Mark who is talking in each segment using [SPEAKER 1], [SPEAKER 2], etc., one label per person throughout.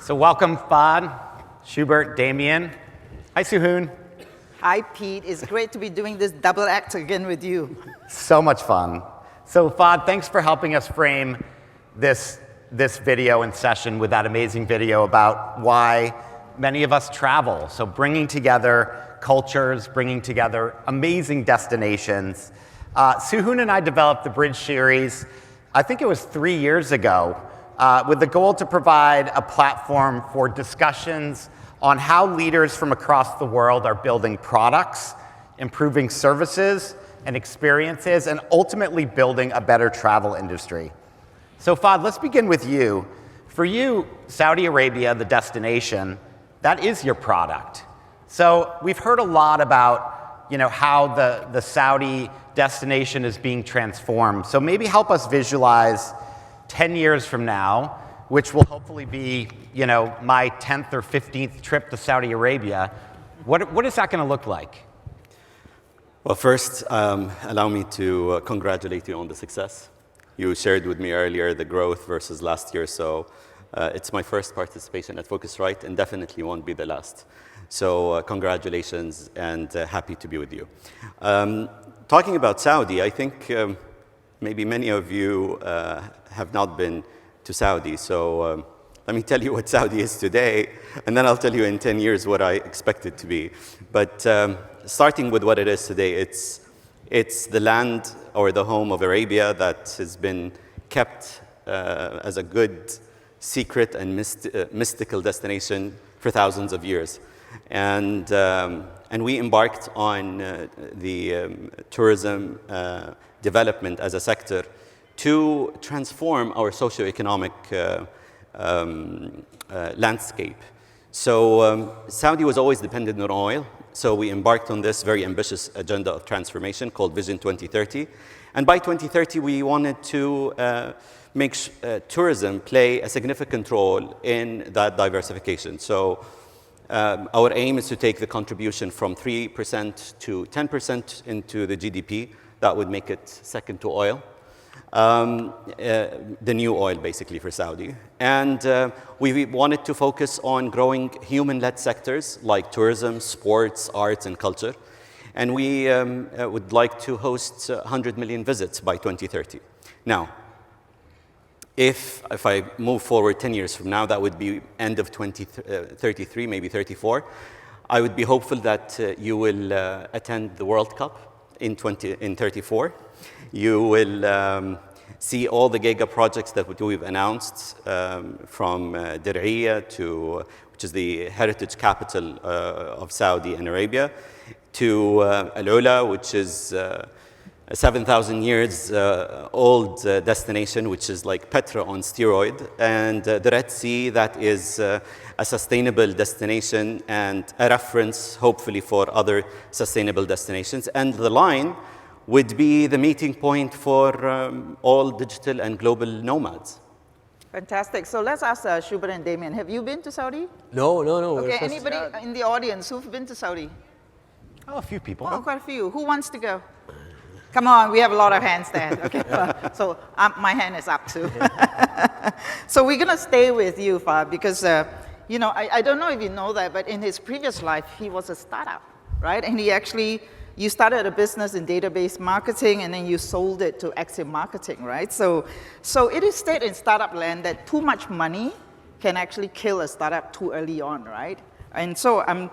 [SPEAKER 1] So welcome, Fahd, Schubert, Damian. Hi, Hoon.
[SPEAKER 2] Hi, Pete. It's great to be doing this double act again with you.
[SPEAKER 1] So much fun. So Fahd, thanks for helping us frame this video and session with that amazing video about why many of us travel. So bringing together cultures, bringing together amazing destinations. Hoon and I developed the Bridge series, I think it was 3 years ago, with the goal to provide a platform for discussions on how leaders from across the world are building products, improving services and experiences, and ultimately building a better travel industry. So Fahd, let's begin with you. For you, Saudi Arabia, the destination, that is your product. So we've heard a lot about how the Saudi destination is being transformed. So maybe help us visualize 10 years from now, which will hopefully be my 10th or 15th trip to Saudi Arabia. What is that going to look like?
[SPEAKER 3] Well, first, allow me to congratulate you on the success. You shared with me earlier the growth versus last year, so it's my first participation at Phocuswright and definitely won't be the last. So congratulations and happy to be with you. Talking about Saudi, I think maybe many of you have not been to Saudi, so let me tell you what Saudi is today, and then I'll tell you in 10 years what I expect it to be. But starting with what it is today, it's the land or the home of Arabia that has been kept as a good secret and mystical destination for thousands of years. And we embarked on the tourism development as a sector to transform our socioeconomic landscape. So Saudi was always dependent on oil, so we embarked on this very ambitious agenda of transformation called Vision 2030. And by 2030, we wanted to make tourism play a significant role in that diversification. So our aim is to take the contribution from 3% to 10% into the GDP. That would make it second to oil. The new oil, basically, for Saudi. And we wanted to focus on growing human-led sectors like tourism, sports, arts, and culture. And we would like to host 100 million visits by 2030. Now, if I move forward 10 years from now, that would be end of 2033, maybe 34. I would be hopeful that you will attend the World Cup in 34. You will see all the giga projects that we've announced, from Diriyah which is the heritage capital of Saudi and Arabia, to Al-Ula, which is a 7,000 years old destination, which is like Petra on steroid, and the Red Sea, that is a sustainable destination and a reference, hopefully, for other sustainable destinations. And the line would be the meeting point for all digital and global nomads.
[SPEAKER 2] Fantastic. So let's ask Schubert and Damian. Have you been to Saudi?
[SPEAKER 4] No.
[SPEAKER 2] Okay, anybody in the audience who've been to Saudi?
[SPEAKER 1] Oh, a few people.
[SPEAKER 2] Oh, quite a few. Who wants to go? Come on, we have a lot of hands there. Okay, so my hand is up too. So we're going to stay with you, Fahd, because I don't know if you know that, but in his previous life, he was a startup, right? And you started a business in database marketing, and then you sold it to Active Marketing, right? So it is stated in startup land that too much money can actually kill a startup too early on, right? And so I'm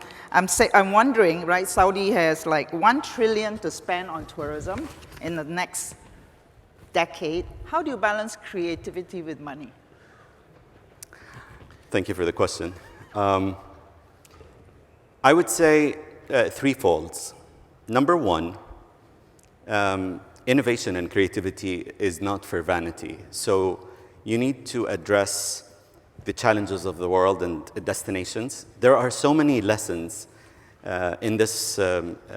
[SPEAKER 2] wondering, right? Saudi has like $1 trillion to spend on tourism in the next decade. How do you balance creativity with money?
[SPEAKER 3] Thank you for the question. I would say threefolds. Number one, innovation and creativity is not for vanity. So you need to address the challenges of the world and destinations. There are so many lessons in this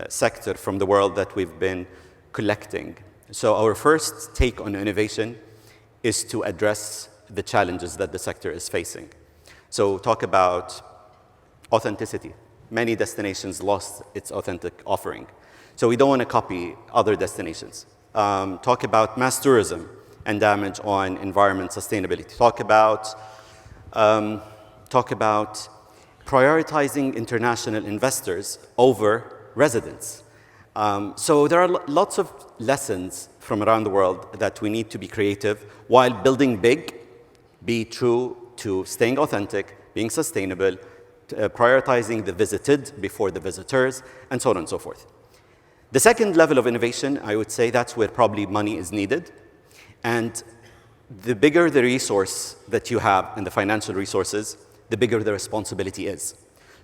[SPEAKER 3] sector from the world that we've been collecting. So our first take on innovation is to address the challenges that the sector is facing. So talk about authenticity. Many destinations lost its authentic offering. So we don't want to copy other destinations. Talk about mass tourism and damage on environment sustainability. Talk about talk about prioritizing international investors over residents. So there are lots of lessons from around the world that we need to be creative while building big, be true to staying authentic, being sustainable, prioritizing the visited before the visitors, and so on and so forth. The second level of innovation, I would say that's where probably money is needed. And the bigger the resource that you have and the financial resources, the bigger the responsibility is.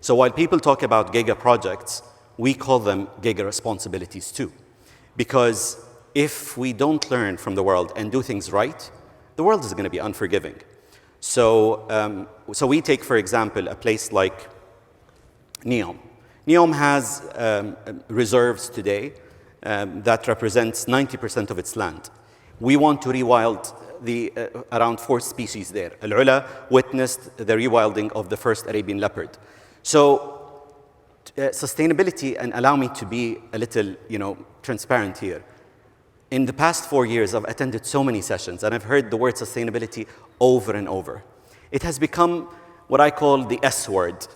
[SPEAKER 3] So while people talk about giga projects, we call them giga responsibilities too. Because if we don't learn from the world and do things right, the world is going to be unforgiving. So, so we take, for example, a place like Neom. Neom has reserves today that represents 90% of its land. We want to rewild around 4 species there. Al-Ula witnessed the rewilding of the first Arabian leopard. So sustainability, and allow me to be a little transparent here. In the past 4 years, I've attended so many sessions, and I've heard the word sustainability over and over. It has become what I call the S word.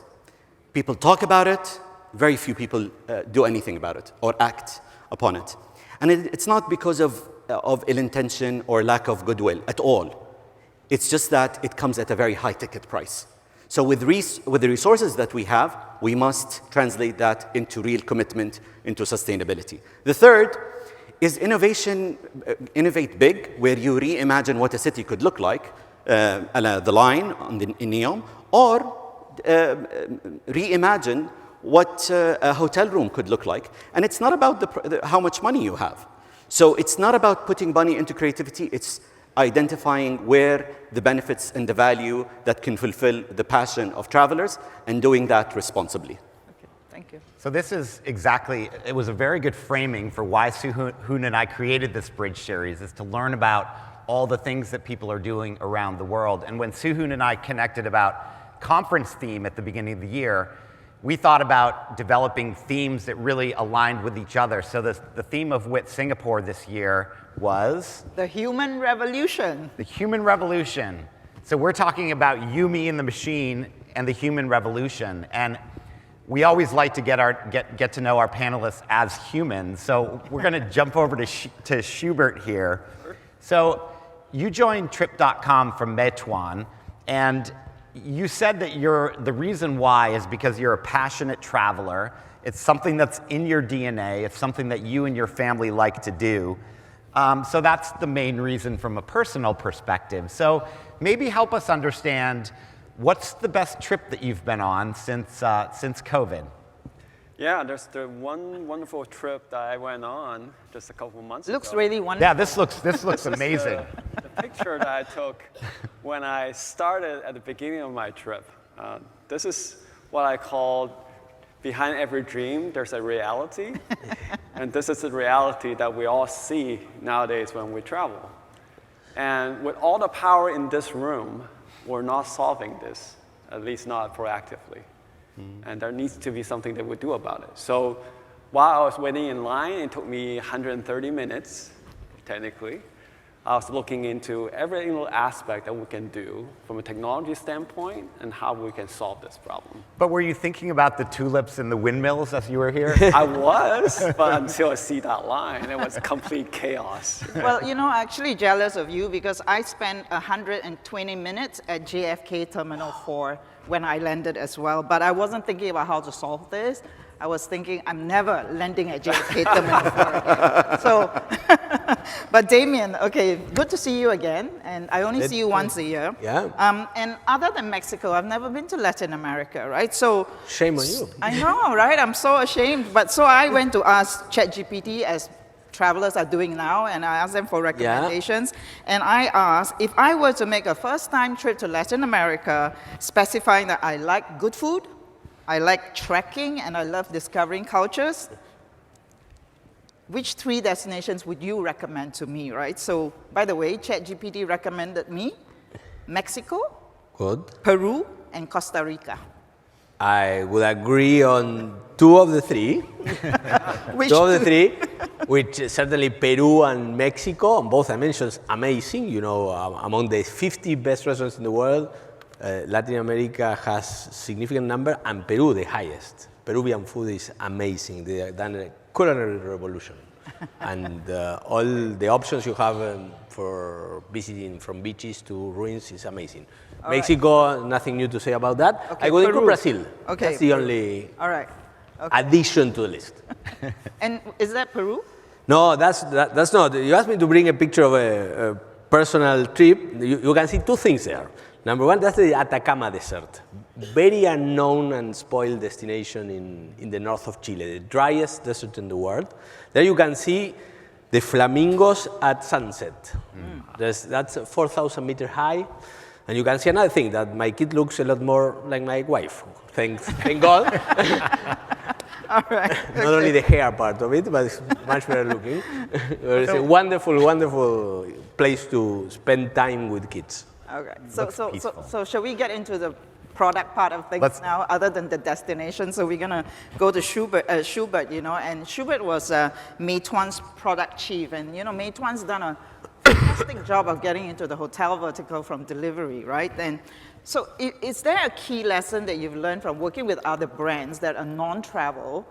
[SPEAKER 3] People talk about it, very few people do anything about it or act upon it. And it's not because of ill intention or lack of goodwill at all. It's just that it comes at a very high ticket price. So with the resources that we have, we must translate that into real commitment into sustainability. The third is innovation, innovate big, where you reimagine what a city could look like, the line in Neom, or reimagine what a hotel room could look like. And it's not about how much money you have. So it's not about putting money into creativity, it's identifying where the benefits and the value that can fulfill the passion of travelers and doing that responsibly.
[SPEAKER 2] Okay, thank you.
[SPEAKER 1] So this is exactly, it was a very good framing for why Hoon and I created this bridge series, is to learn about all the things that people are doing around the world. And when Hoon and I connected about conference theme at the beginning of the year, we thought about developing themes that really aligned with each other. So the theme of WIT Singapore this year was?
[SPEAKER 2] The human revolution.
[SPEAKER 1] The human revolution. So we're talking about you, me, and the machine and the human revolution. And we always like to get to know our panelists as humans. So we're going to jump over to Schubert here. So you joined Trip.com from Meituan, and you said that the reason why is because you're a passionate traveler. It's something that's in your DNA. It's something that you and your family like to do. So that's the main reason from a personal perspective. So maybe help us understand, what's the best trip that you've been on since COVID?
[SPEAKER 4] Yeah, there's the one wonderful trip that I went on just a couple of months ago.
[SPEAKER 2] Looks really wonderful.
[SPEAKER 1] Yeah, this looks amazing.
[SPEAKER 4] The picture that I took when I started at the beginning of my trip. This is what I call, behind every dream, there's a reality. And this is the reality that we all see nowadays when we travel. And with all the power in this room, we're not solving this, at least not proactively. And there needs to be something that we do about it. So while I was waiting in line, it took me 130 minutes, technically. I was looking into every little aspect that we can do from a technology standpoint and how we can solve this problem.
[SPEAKER 1] But were you thinking about the tulips and the windmills as you were here?
[SPEAKER 4] I was, but until I see that line, it was complete chaos.
[SPEAKER 2] Well, actually jealous of you because I spent 120 minutes at JFK Terminal 4 when I landed as well. But I wasn't thinking about how to solve this. I was thinking, I'm never landing at JFK Terminal 4 again. So, but Damian, okay, good to see you again. And I only see you once a year.
[SPEAKER 5] Yeah.
[SPEAKER 2] And other than Mexico, I've never been to Latin America, right? So
[SPEAKER 5] shame on you.
[SPEAKER 2] I know, right? I'm so ashamed. But so I went to ask ChatGPT, as travelers are doing now, and I asked them for recommendations. Yeah. And I asked, if I were to make a first-time trip to Latin America, specifying that I like good food, I like trekking, and I love discovering cultures, which 3 destinations would you recommend to me, right? So, by the way, ChatGPT recommended me Mexico,
[SPEAKER 5] good,
[SPEAKER 2] Peru, and Costa Rica.
[SPEAKER 5] I would agree on 2 of the 3.
[SPEAKER 2] Which
[SPEAKER 5] 2 of the 3, which certainly Peru and Mexico, and both I mentioned, amazing. Among the 50 best restaurants in the world, Latin America has significant number, and Peru the highest. Peruvian food is amazing. They have done a culinary revolution. And all the options you have for visiting from beaches to ruins is amazing.
[SPEAKER 2] All
[SPEAKER 5] Mexico, nothing new to say about that.
[SPEAKER 2] Okay,
[SPEAKER 5] I go into
[SPEAKER 2] Peru.
[SPEAKER 5] Brazil.
[SPEAKER 2] Okay,
[SPEAKER 5] That's the
[SPEAKER 2] Peru.
[SPEAKER 5] only
[SPEAKER 2] All right. Okay.
[SPEAKER 5] addition to the list.
[SPEAKER 2] And is that Peru?
[SPEAKER 5] No, that's not. You asked me to bring a picture of a personal trip. You can see two things there. Number one, that's the Atacama Desert. Very unknown and spoiled destination in the north of Chile, the driest desert in the world. There you can see the flamingos at sunset. That's 4,000 meters high. And you can see another thing, that my kid looks a lot more like my wife. Thank God.
[SPEAKER 2] All right.
[SPEAKER 5] Not only the hair part of it, but it's much better looking. It's a wonderful, wonderful place to spend time with kids.
[SPEAKER 2] Okay.
[SPEAKER 1] Looks peaceful.
[SPEAKER 2] So shall we get into the product part of things
[SPEAKER 1] Let's-
[SPEAKER 2] now, other than the destination? So we're gonna go to Schubert, you know, and Schubert was Meituan's product chief, and you know, Meituan's done a fantastic job of getting into the hotel vertical from delivery, right? And so is there a key lesson that you've learned from working with other brands that are non-travel,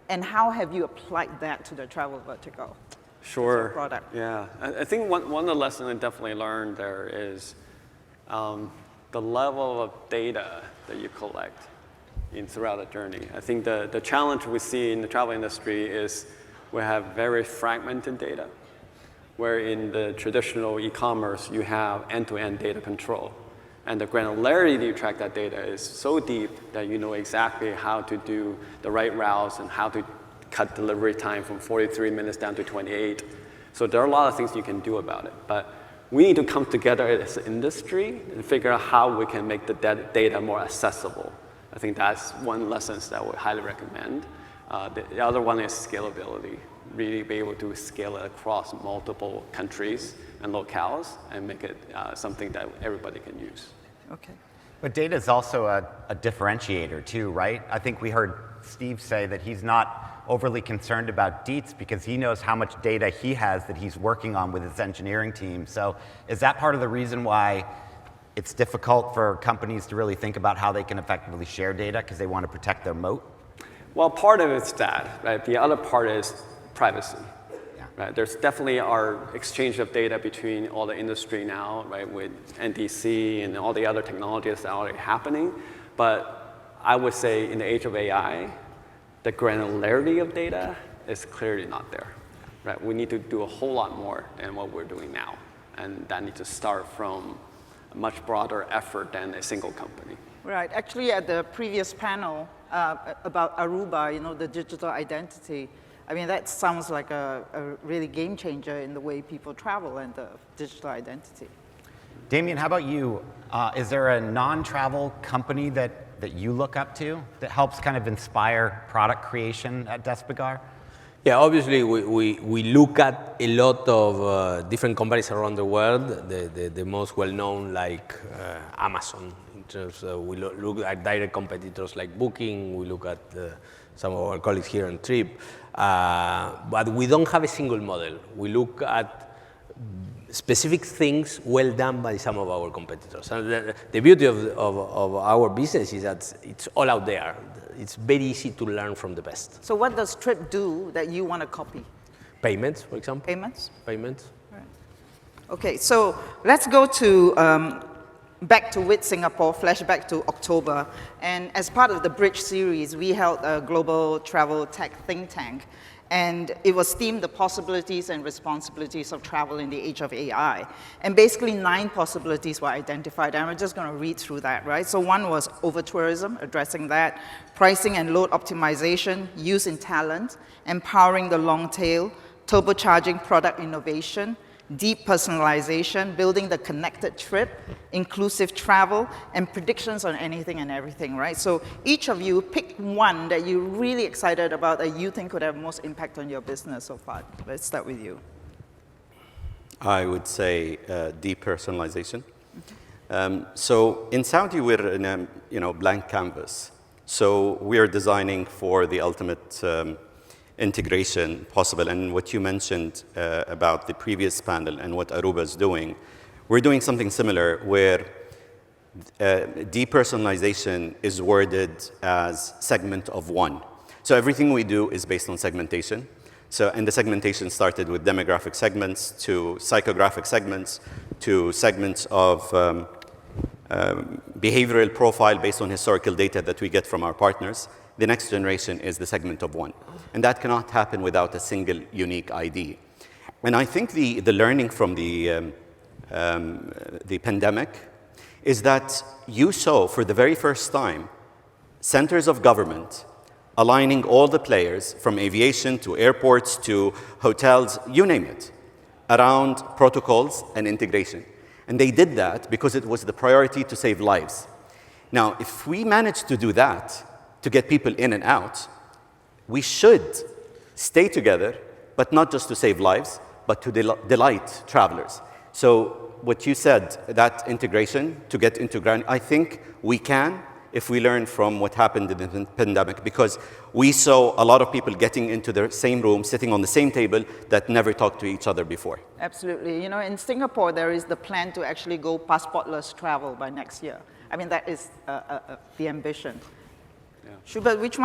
[SPEAKER 2] and how have you applied that to the travel vertical?
[SPEAKER 4] Sure.
[SPEAKER 2] Product.
[SPEAKER 4] Yeah, I think one of the lessons I definitely learned there is the level of data that you collect throughout the journey. I think the challenge we see in the travel industry is we have very fragmented data, where in the traditional e-commerce you have end-to-end data control. And the granularity you track that data is so deep that you know exactly how to do the right routes and how to cut delivery time from 43 minutes down to 28. So there are a lot of things you can do about it. But we need to come together as an industry and figure out how we can make the data more accessible. I think that's one lesson that I would highly recommend. The other one is scalability. Really be able to scale it across multiple countries and locales and make it something that everybody can use.
[SPEAKER 2] Okay.
[SPEAKER 1] But data is also a differentiator too, right? I think we heard Steve say that he's not overly concerned about Dietz because he knows how much data he has that he's working on with his engineering team. So is that part of the reason why it's difficult for companies to really think about how they can effectively share data because they want to protect their moat?
[SPEAKER 4] Well, part of it's that, right? The other part is privacy. Right? There's definitely our exchange of data between all the industry now, right, with NDC and all the other technologies that are already happening. But I would say in the age of AI, the granularity of data is clearly not there. Right? We need to do a whole lot more than what we're doing now. And that needs to start from a much broader effort than a single company.
[SPEAKER 2] Right. Actually, at the previous panel about Aruba, you know, the digital identity, I mean, that sounds like a really game changer in the way people travel and the digital identity.
[SPEAKER 1] Damian, how about you? Is there a non-travel company that you look up to that helps kind of inspire product creation at Despegar?
[SPEAKER 5] Yeah, obviously we look at a lot of different companies around the world. The most well-known, like Amazon. In terms of, we look at direct competitors like Booking. We look at some of our colleagues here on Trip. But we don't have a single model. We look at specific things well done by some of our competitors. And the beauty of our business is that it's all out there. It's very easy to learn from the best.
[SPEAKER 2] So what does Trip do that you want to copy?
[SPEAKER 5] Payments, for example.
[SPEAKER 2] Payments?
[SPEAKER 5] Payments.
[SPEAKER 2] Right. Okay, so let's go to back to WIT Singapore, flashback to October. And as part of the Bridge series, we held a global travel tech think tank. And it was themed the possibilities and responsibilities of travel in the age of AI. And basically 9 possibilities were identified, and I'm just gonna read through that, right? So one was over-tourism, addressing that, pricing and load optimization, use in talent, empowering the long tail, turbocharging product innovation, deep personalization, building the connected trip, inclusive travel, and predictions on anything and everything, right? So each of you pick one that you're really excited about that you think could have most impact on your business so far. Let's start with you.
[SPEAKER 3] I would say deep personalization. So in Saudi, we're in a blank canvas. So we are designing for the ultimate integration possible. And what you mentioned about the previous panel and what Aruba is doing, we're doing something similar where depersonalization is worded as segment of one. So everything we do is based on segmentation. And the segmentation started with demographic segments to psychographic segments to segments of behavioral profile based on historical data that we get from our partners. The next generation is the segment of one. And that cannot happen without a single unique ID. And I think the learning from the pandemic is that you saw for the very first time centers of government aligning all the players from aviation to airports to hotels, you name it, around protocols and integration. And they did that because it was the priority to save lives. Now, if we manage to do that, to get people in and out, we should stay together, but not just to save lives, but to delight travelers. So what you said, that integration, to get into ground, I think we can if we learn from what happened in the pandemic, because we saw a lot of people getting into the same room, sitting on the same table that never talked to each other before.
[SPEAKER 2] Absolutely. You know, in Singapore, there is the plan to actually go passportless travel by next year. I mean, that is the ambition.
[SPEAKER 4] Yeah.
[SPEAKER 2] Schubert, which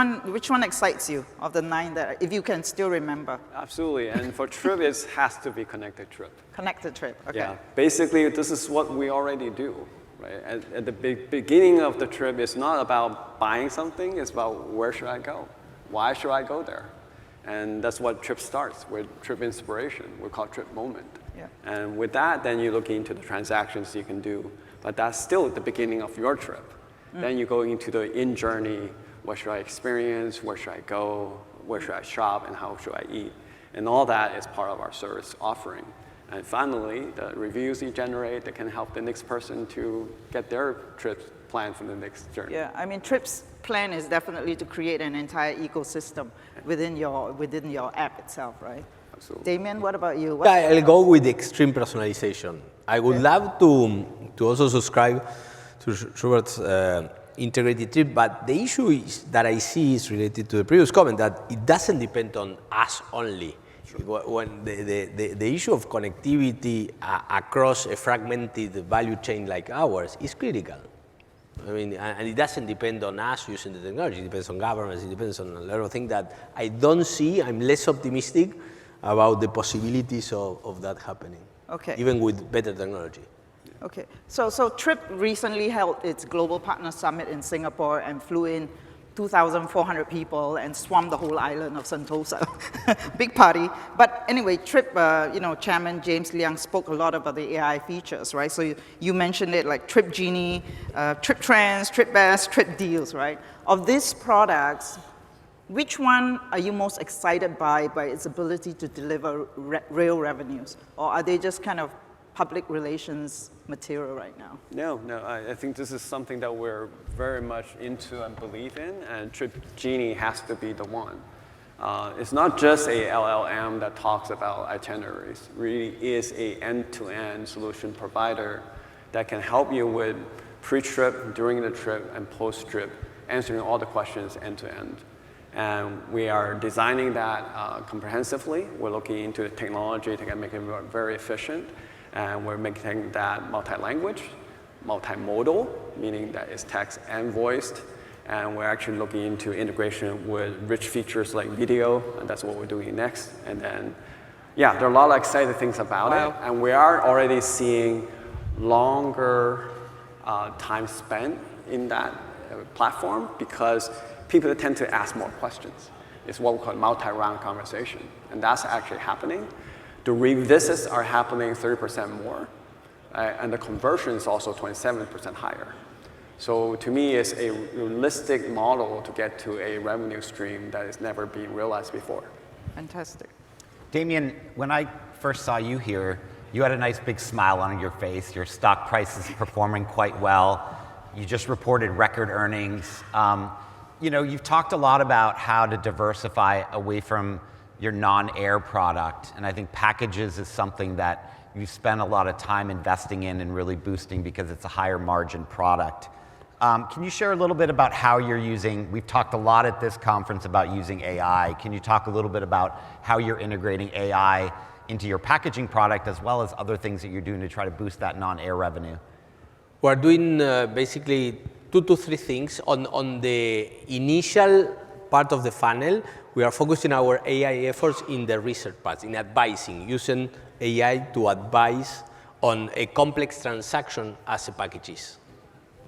[SPEAKER 2] one excites you of the 9 that, if you can still remember?
[SPEAKER 4] Absolutely, and for trip, it has to be connected trip.
[SPEAKER 2] Connected trip, okay.
[SPEAKER 4] Yeah, basically, this is what we already do. Right? At the beginning of the trip, it's not about buying something, it's about where should I go? Why should I go there? And that's what trip starts, with trip inspiration. We call it trip moment.
[SPEAKER 2] Yeah.
[SPEAKER 4] And with that, then you look into the transactions you can do, but that's still the beginning of your trip. Then you go into the in-journey, what should I experience, where should I go, where should I shop, and how should I eat? And all that is part of our service offering. And finally, the reviews you generate that can help the next person to get their trips planned for the next journey.
[SPEAKER 2] Yeah, I mean, Trips plan is definitely to create an entire ecosystem within your app itself, right?
[SPEAKER 4] Absolutely.
[SPEAKER 2] Damian, what about you?
[SPEAKER 5] Yeah, I'll go with extreme personalization. I would love to also subscribe to Schubert's integrated trip, but the issue is that I see is related to the previous comment, that it doesn't depend on us only. When the issue of connectivity across a fragmented value chain like ours is critical. I mean, and it doesn't depend on us using the technology. It depends on governments. It depends on a lot of things that I don't see. I'm less optimistic about the possibilities of that happening.
[SPEAKER 2] Okay.
[SPEAKER 5] Even with better technology.
[SPEAKER 2] Okay, so Trip recently held its Global Partner Summit in Singapore and flew in 2,400 people and swarmed the whole island of Sentosa. Big party. But anyway, Trip, Chairman James Liang spoke a lot about the AI features, right? So you mentioned it like Trip Genie, Trip Trends, Trip Best, Trip Deals, right? Of these products, which one are you most excited by its ability to deliver real revenues? Or are they just kind of public relations material right now?
[SPEAKER 4] No, I think this is something that we're very much into and believe in, and Trip Genie has to be the one. It's not just a LLM that talks about itineraries. It really is a end-to-end solution provider that can help you with pre-trip, during the trip, and post-trip, answering all the questions end-to-end. And we are designing that comprehensively. We're looking into the technology to make it very efficient. And we're making that multi-language, multimodal, meaning that it's text and voiced. And we're actually looking into integration with rich features like video, and that's what we're doing next. And then, yeah, there are a lot of exciting things about it. And we are already seeing longer time spent in that platform because people tend to ask more questions. It's what we call multi-round conversation. And that's actually happening. The revisits are happening 30% more, and the conversion is also 27% higher. So to me, it's a realistic model to get to a revenue stream that has never been realized before.
[SPEAKER 2] Fantastic.
[SPEAKER 1] Damian, when I first saw you here, you had a nice big smile on your face. Your stock price is performing quite well. You just reported record earnings. You've talked a lot about how to diversify away from your non-air product, and I think packages is something that you spend a lot of time investing in and really boosting because it's a higher margin product. Can you share a little bit about how you're using, we've talked a lot at this conference about using AI. Can you talk a little bit about how you're integrating AI into your packaging product as well as other things that you're doing to try to boost that non-air revenue?
[SPEAKER 5] We're doing basically 2 to 3 things. On the initial part of the funnel, we are focusing our AI efforts in the research part, in advising, using AI to advise on a complex transaction as a packages.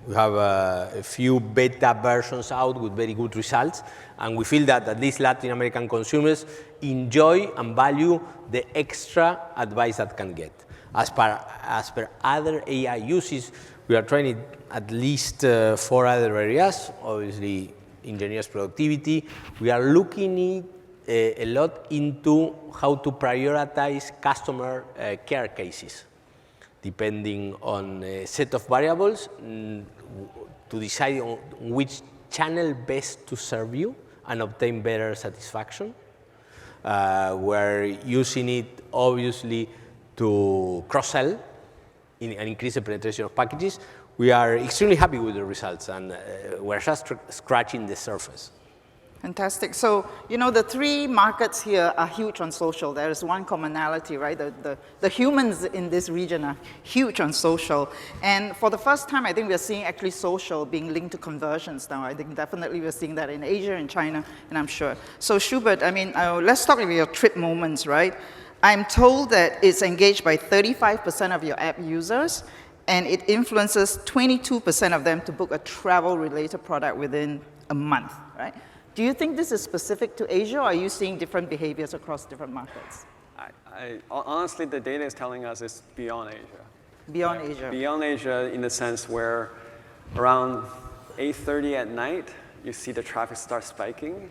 [SPEAKER 5] We have a few beta versions out with very good results, and we feel that at least Latin American consumers enjoy and value the extra advice that can get. As per other AI uses, we are trying it at least 4 other areas. Obviously, engineers' productivity. We are looking a lot into how to prioritize customer care cases, depending on a set of variables to decide on which channel best to serve you and obtain better satisfaction. We're using it, obviously, to cross-sell and increase the penetration of packages. We are extremely happy with the results, and we're just scratching the surface.
[SPEAKER 2] Fantastic. So, the 3 markets here are huge on social. There is one commonality, right? The humans in this region are huge on social. And for the first time, I think we're seeing actually social being linked to conversions now. I think definitely we're seeing that in Asia and China, and I'm sure. So, Schubert, let's talk about your trip moments, right? I'm told that it's engaged by 35% of your app users, and it influences 22% of them to book a travel-related product within a month, right? Do you think this is specific to Asia, or are you seeing different behaviors across different markets?
[SPEAKER 4] Honestly, the data is telling us it's beyond Asia.
[SPEAKER 2] Beyond Asia.
[SPEAKER 4] Beyond Asia in the sense where around 8:30 at night, you see the traffic start spiking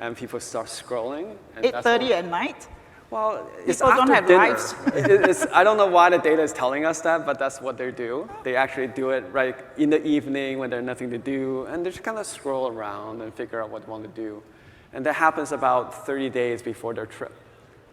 [SPEAKER 4] and people start scrolling.
[SPEAKER 2] 8:30 at night?
[SPEAKER 4] Well, it's
[SPEAKER 2] people don't
[SPEAKER 4] after
[SPEAKER 2] have
[SPEAKER 4] dinner.
[SPEAKER 2] lives.
[SPEAKER 4] I don't know why the data is telling us that, but that's what they do. They actually do it right in the evening when there's nothing to do, and they just kind of scroll around and figure out what they want to do. And that happens about 30 days before their trip,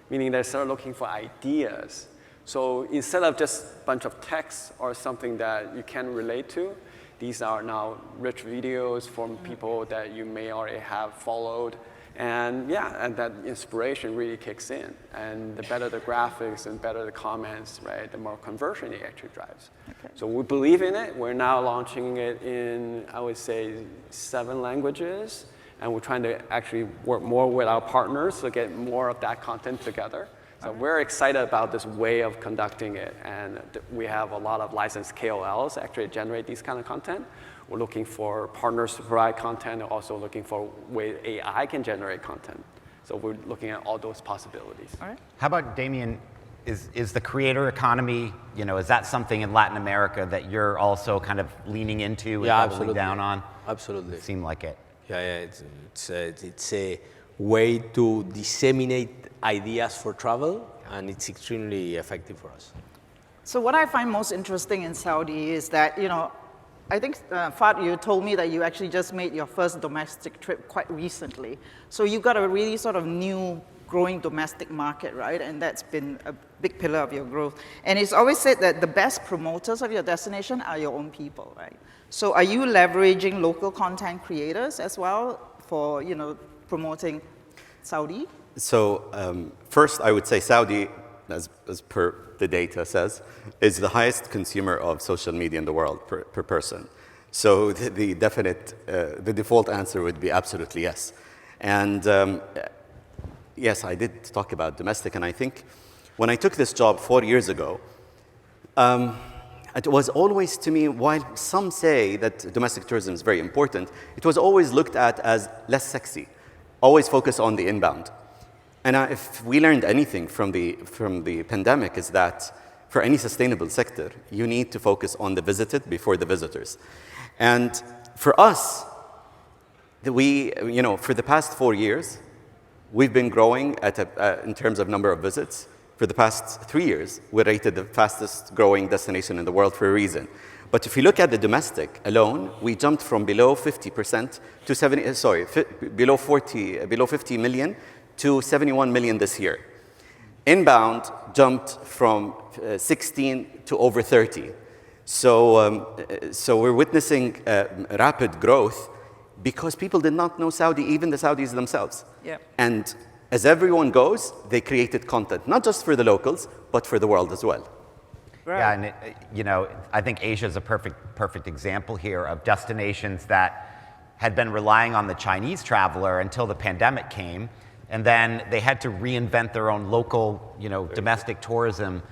[SPEAKER 4] meaning they start looking for ideas. So instead of just a bunch of text or something that you can relate to, these are now rich videos from people that you may already have followed. And and that inspiration really kicks in. And the better the graphics and better the comments, right, the more conversion it actually drives. Okay. So we believe in it. We're now launching it in, I would say, 7 languages. And we're trying to actually work more with our partners to get more of that content together. So we're excited about this way of conducting it. And we have a lot of licensed KOLs actually generate these kind of content. We're looking for partners to provide content, and also looking for ways AI can generate content. So we're looking at all those possibilities.
[SPEAKER 2] All right.
[SPEAKER 1] How about, Damian, is the creator economy, is that something in Latin America that you're also kind of leaning into and doubling down on?
[SPEAKER 5] Absolutely.
[SPEAKER 1] It seemed like it.
[SPEAKER 5] Yeah, it's a way to disseminate ideas for travel, and it's extremely effective for us.
[SPEAKER 2] So what I find most interesting in Saudi is that, I think, Fahd, you told me that you actually just made your first domestic trip quite recently. So you got a really sort of new growing domestic market, right? And that's been a big pillar of your growth. And it's always said that the best promoters of your destination are your own people, right? So are you leveraging local content creators as well for, promoting Saudi?
[SPEAKER 3] So first, I would say Saudi, as per the data says, is the highest consumer of social media in the world per person. So the default answer would be absolutely yes. And yes, I did talk about domestic, and I think when I took this job 4 years ago, it was always to me, while some say that domestic tourism is very important, it was always looked at as less sexy, always focus on the inbound. And if we learned anything from the pandemic, is that for any sustainable sector, you need to focus on the visited before the visitors. And for us, for the past 4 years, we've been growing in terms of number of visits. For the past 3 years, we're rated the fastest growing destination in the world for a reason. But if you look at the domestic alone, we jumped from below 50% to below 50 million to 71 million this year. Inbound jumped from 16 to over 30. So we're witnessing rapid growth because people did not know Saudi, even the Saudis themselves.
[SPEAKER 2] Yeah.
[SPEAKER 3] And as everyone goes, they created content, not just for the locals, but for the world as well.
[SPEAKER 2] Right.
[SPEAKER 1] Yeah, and I think Asia is a perfect example here of destinations that had been relying on the Chinese traveler until the pandemic came, and then they had to reinvent their own local, domestic tourism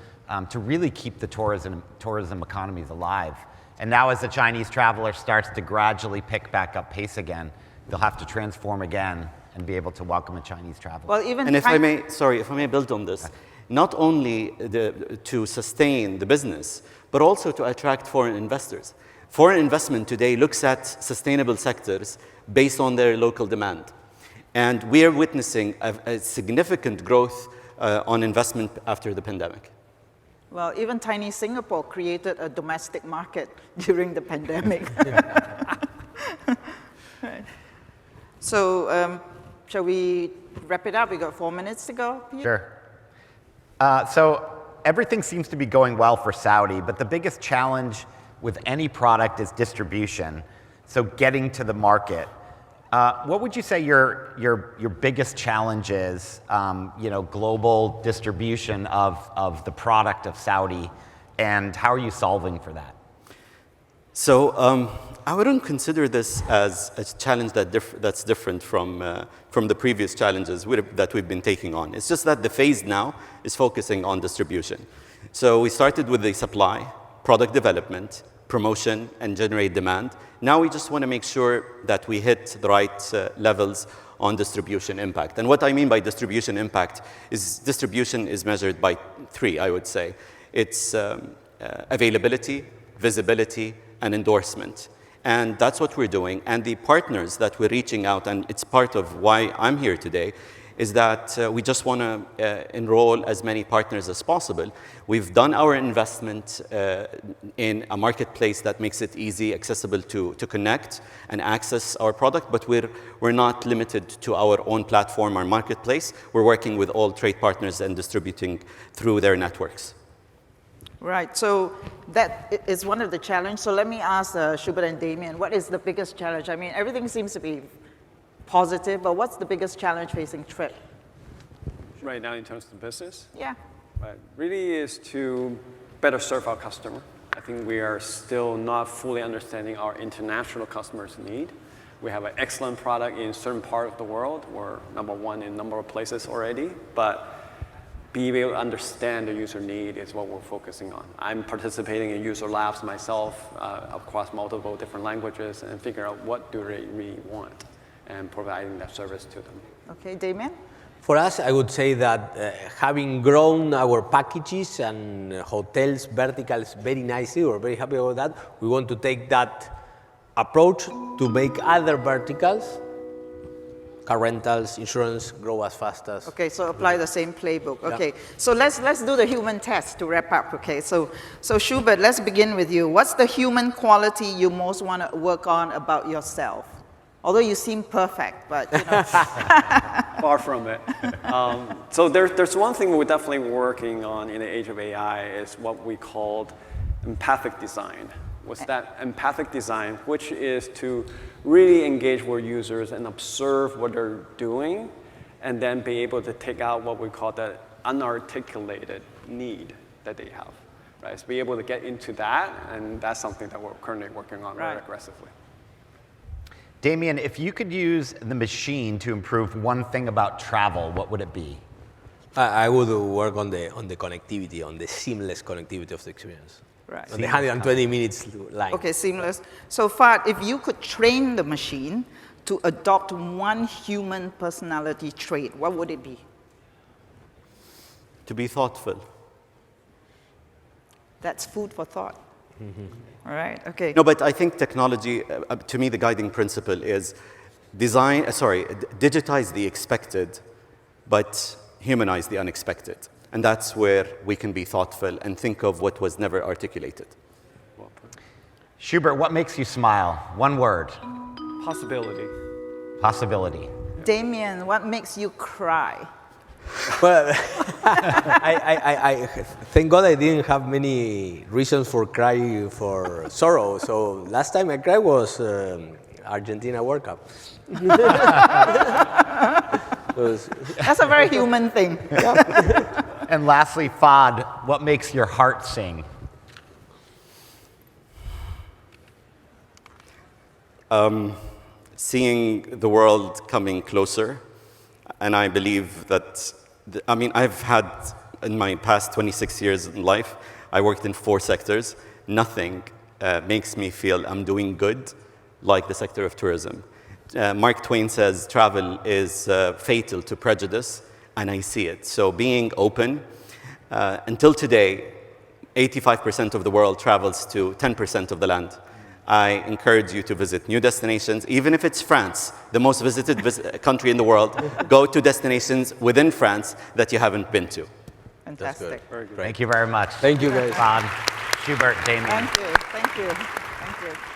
[SPEAKER 1] to really keep the tourism economies alive. And now as the Chinese traveler starts to gradually pick back up pace again, they'll have to transform again and be able to welcome a Chinese traveler.
[SPEAKER 2] Well, even
[SPEAKER 3] And if I may build on this, not only to sustain the business, but also to attract foreign investors. Foreign investment today looks at sustainable sectors based on their local demand. And we are witnessing a significant growth on investment after the pandemic.
[SPEAKER 2] Well, even tiny Singapore created a domestic market during the pandemic. Right. So shall we wrap it up? We got 4 minutes to go, Pete?
[SPEAKER 1] Sure. So everything seems to be going well for Saudi, but the biggest challenge with any product is distribution. So getting to the market. What would you say your biggest challenge is, global distribution of the product of Saudi, and how are you solving for that?
[SPEAKER 3] So I wouldn't consider this as a challenge that's different from the previous challenges that we've been taking on. It's just that the phase now is focusing on distribution. So we started with the supply, product development, promotion, and generate demand. Now we just want to make sure that we hit the right levels on distribution impact. And what I mean by distribution impact is distribution is measured by 3, I would say. It's availability, visibility, and endorsement. And that's what we're doing. And the partners that we're reaching out, and it's part of why I'm here today, is that we just want to enroll as many partners as possible. We've done our investment in a marketplace that makes it easy, accessible to connect and access our product, but we're not limited to our own platform, our marketplace. We're working with all trade partners and distributing through their networks.
[SPEAKER 2] Right, so that is one of the challenges. So let me ask Schubert and Damian, what is the biggest challenge? I mean, everything seems to be positive, but what's the biggest challenge facing Trip?
[SPEAKER 4] Right now in terms of the business?
[SPEAKER 2] Yeah.
[SPEAKER 4] Right. Really is to better serve our customer. I think we are still not fully understanding our international customers' need. We have an excellent product in certain part of the world. We're #1 in a number of places already, but being able to understand the user need is what we're focusing on. I'm participating in user labs myself across multiple different languages and figure out what do they really want and providing that service to them.
[SPEAKER 2] Okay, Damian?
[SPEAKER 5] For us, I would say that having grown our packages and hotels verticals very nicely, we're very happy about that. We want to take that approach to make other verticals, car rentals, insurance, grow as fast as.
[SPEAKER 2] Okay, so apply the same playbook. Okay, so let's do the human test to wrap up. Okay, so Schubert, let's begin with you. What's the human quality you most want to work on about yourself? Although you seem perfect, but
[SPEAKER 4] Far from it. So there's one thing we're definitely working on in the age of AI is what we called empathic design. What's that empathic design, which is to really engage with users and observe what they're doing, and then be able to take out what we call the unarticulated need that they have. Right? So be able to get into that, and that's something that we're currently working on very aggressively.
[SPEAKER 1] Damian, if you could use the machine to improve one thing about travel, what would it be?
[SPEAKER 5] I would work on the connectivity, on the seamless connectivity of the experience.
[SPEAKER 2] Right.
[SPEAKER 5] On the 120 minutes line.
[SPEAKER 2] Okay, seamless. So Fahd, if you could train the machine to adopt one human personality trait, what would it be?
[SPEAKER 3] To be thoughtful.
[SPEAKER 2] That's food for thought. All right, okay.
[SPEAKER 3] No, but I think technology, to me, the guiding principle is digitize the expected, but humanize the unexpected. And that's where we can be thoughtful and think of what was never articulated.
[SPEAKER 1] Schubert, what makes you smile? One word.
[SPEAKER 4] Possibility.
[SPEAKER 1] Possibility.
[SPEAKER 2] Damian, what makes you cry?
[SPEAKER 5] Well, I thank God I didn't have many reasons for crying for sorrow. So last time I cried was Argentina World Cup.
[SPEAKER 2] That's a very human thing.
[SPEAKER 1] And lastly, Fahd, what makes your heart sing?
[SPEAKER 3] seeing the world coming closer, and I believe that, I've had, in my past 26 years in life, I worked in 4 sectors. Nothing makes me feel I'm doing good like the sector of tourism. Mark Twain says travel is fatal to prejudice, and I see it. So being open, until today, 85% of the world travels to 10% of the land. I encourage you to visit new destinations, even if it's France, the most visited country in the world. Go to destinations within France that you haven't been to.
[SPEAKER 2] Fantastic.
[SPEAKER 1] Thank you very much.
[SPEAKER 5] Thank you, guys.
[SPEAKER 1] Fahd, Schubert, Damian.
[SPEAKER 2] Thank you. Thank you. Thank you.